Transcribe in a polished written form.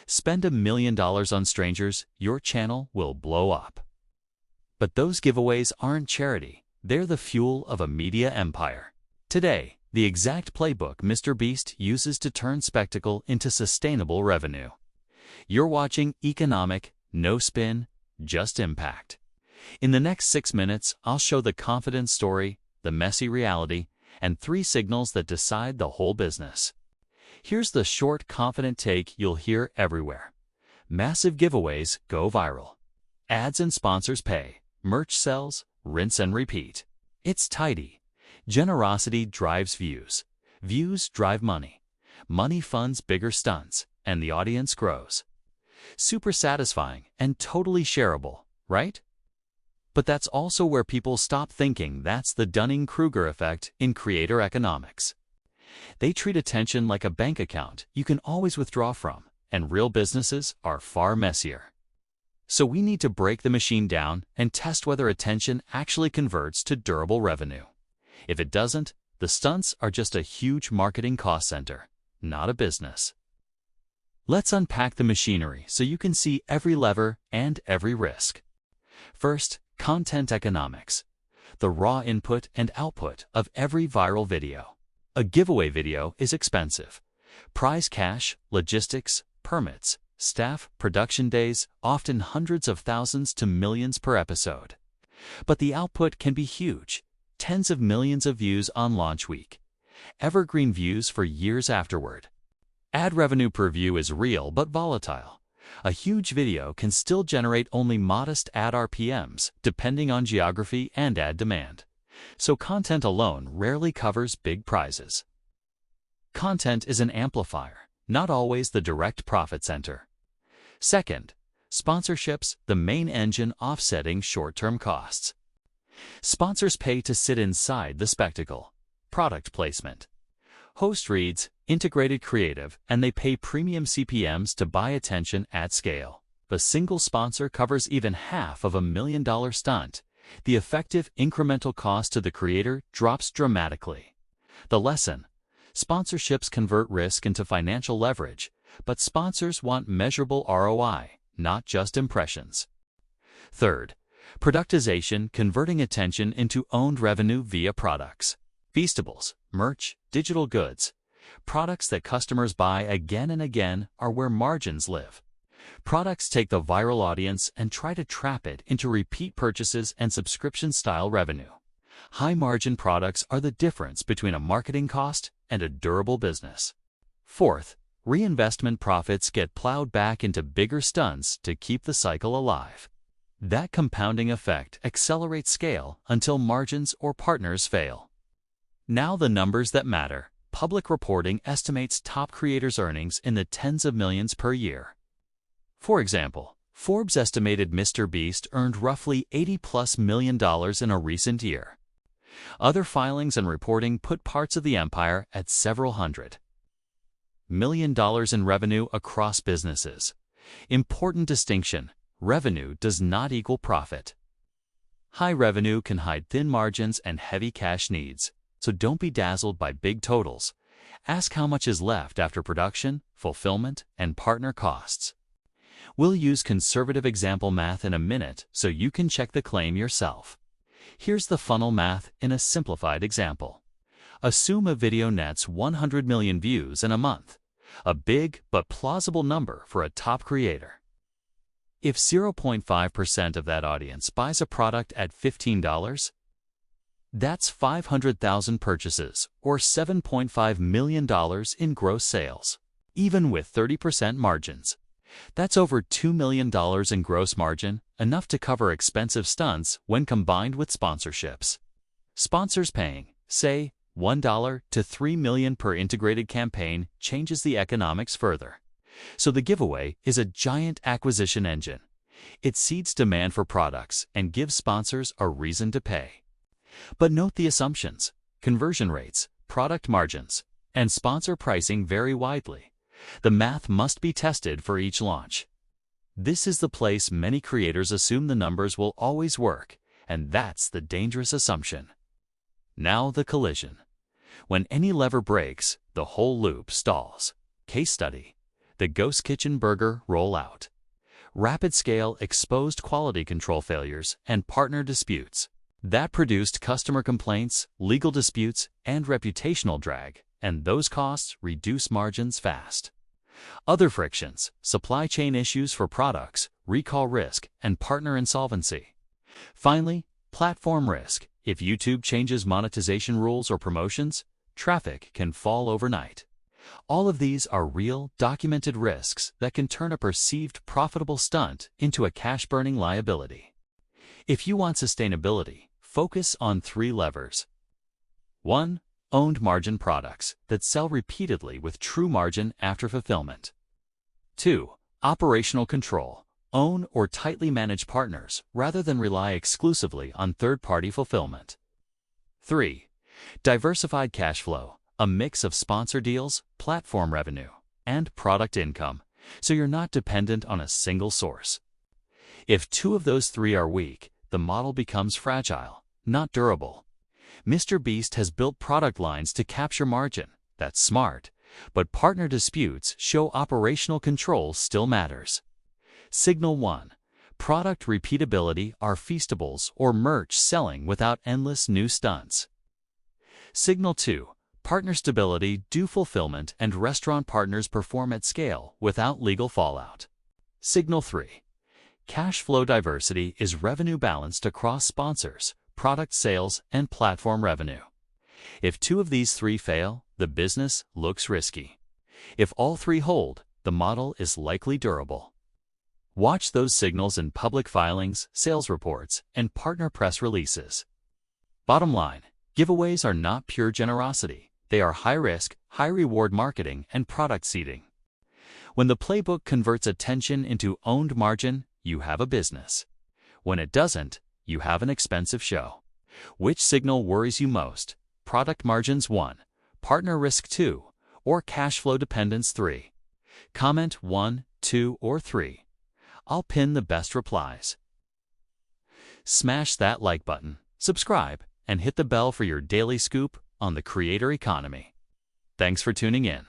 Spend $1 million on strangers, your channel will blow up. But those giveaways aren't charity. They're the fuel of a media empire. Today, the exact playbook MrBeast uses to turn spectacle into sustainable revenue. You're watching EconomiQ, no spin, just impact. In the next 6 minutes, I'll show the confident story, the messy reality, and 3 signals that decide the whole business. Here's the short, confident take you'll hear everywhere. Massive giveaways go viral. Ads and sponsors pay. Merch sells, rinse and repeat. It's tidy. Generosity drives views. Views drive money. Money funds bigger stunts, and the audience grows. Super satisfying and totally shareable, right? But that's also where people stop thinking. That's the Dunning-Kruger effect in creator economics. They treat attention like a bank account you can always withdraw from, and real businesses are far messier. So we need to break the machine down and test whether attention actually converts to durable revenue. If it doesn't, the stunts are just a huge marketing cost center, not a business. Let's unpack the machinery so you can see every lever and every risk. First, content economics, the raw input and output of every viral video. A giveaway video is expensive. Prize cash, logistics, permits, staff, production days, often hundreds of thousands to millions per episode. But the output can be huge. Tens of millions of views on launch week. Evergreen views for years afterward. Ad revenue per view is real but volatile. A huge video can still generate only modest ad RPMs, depending on geography and ad demand. So content alone rarely covers big prizes. Content is an amplifier, not always the direct profit center. Second, sponsorships, the main engine offsetting short-term costs. Sponsors pay to sit inside the spectacle. Product placement. Host reads, integrated creative, and they pay premium CPMs to buy attention at scale. If a single sponsor covers even half of $1 million stunt, the effective incremental cost to the creator drops dramatically. The lesson: sponsorships convert risk into financial leverage, but sponsors want measurable ROI, not just impressions. Third, productization, converting attention into owned revenue via products. Feastables, merch, digital goods. Products that customers buy again and again are where margins live. Products take the viral audience and try to trap it into repeat purchases and subscription-style revenue. High-margin products are the difference between a marketing cost and a durable business. Fourth, reinvestment profits get plowed back into bigger stunts to keep the cycle alive. That compounding effect accelerates scale until margins or partners fail. Now the numbers that matter. Public reporting estimates top creators' earnings in the tens of millions per year. For example, Forbes estimated MrBeast earned roughly $80+ million in a recent year. Other filings and reporting put parts of the empire at several $100 million in revenue across businesses. Important distinction: revenue does not equal profit. High revenue can hide thin margins and heavy cash needs. So don't be dazzled by big totals. Ask how much is left after production, fulfillment, and partner costs. We'll use conservative example math in a minute so you can check the claim yourself. Here's the funnel math in a simplified example. Assume a video nets 100 million views in a month, a big but plausible number for a top creator. If 0.5% of that audience buys a product at $15, that's 500,000 purchases, or $7.5 million in gross sales. Even with 30% margins, that's over $2 million in gross margin, enough to cover expensive stunts when combined with sponsorships. Sponsors paying, say, $1 to $3 million per integrated campaign changes the economics further. So the giveaway is a giant acquisition engine. It seeds demand for products and gives sponsors a reason to pay. But note the assumptions. Conversion rates, product margins, and sponsor pricing vary widely. The math must be tested for each launch. This is the place many creators assume the numbers will always work, and that's the dangerous assumption. Now the collision. When any lever breaks, the whole loop stalls. Case study: the ghost kitchen burger rollout. Rapid-scale exposed quality control failures and partner disputes. That produced customer complaints, legal disputes, and reputational drag, and those costs reduce margins fast. Other frictions: supply chain issues for products, recall risk, and partner insolvency. Finally, platform risk. If YouTube changes monetization rules or promotions, traffic can fall overnight. All of these are real, documented risks that can turn a perceived profitable stunt into a cash-burning liability. If you want sustainability, focus on 3 levers. 1. Owned margin products that sell repeatedly with true margin after fulfillment. 2. Operational control. Own or tightly manage partners rather than rely exclusively on third-party fulfillment. 3. Diversified cash flow. A mix of sponsor deals, platform revenue, and product income, so you're not dependent on a single source. If 2 of those 3 are weak, the model becomes fragile, not durable. MrBeast has built product lines to capture margin. That's smart, but partner disputes show operational control still matters. Signal 1. Product repeatability are feastables or merch selling without endless new stunts. Signal 2. Partner stability, do fulfillment, and restaurant partners perform at scale without legal fallout. Signal 3. Cash flow diversity is revenue balanced across sponsors, product sales, and platform revenue. If 2 of these 3 fail, the business looks risky. If all 3 hold, the model is likely durable. Watch those signals in public filings, sales reports, and partner press releases. Bottom line, giveaways are not pure generosity. They are high-risk, high-reward marketing and product seeding. When the playbook converts attention into owned margin, you have a business. When it doesn't, you have an expensive show. Which signal worries you most? Product margins 1, partner risk 2, or cash flow dependence 3? Comment 1, 2, or 3. I'll pin the best replies. Smash that like button, subscribe, and hit the bell for your daily scoop on the creator economy. Thanks for tuning in.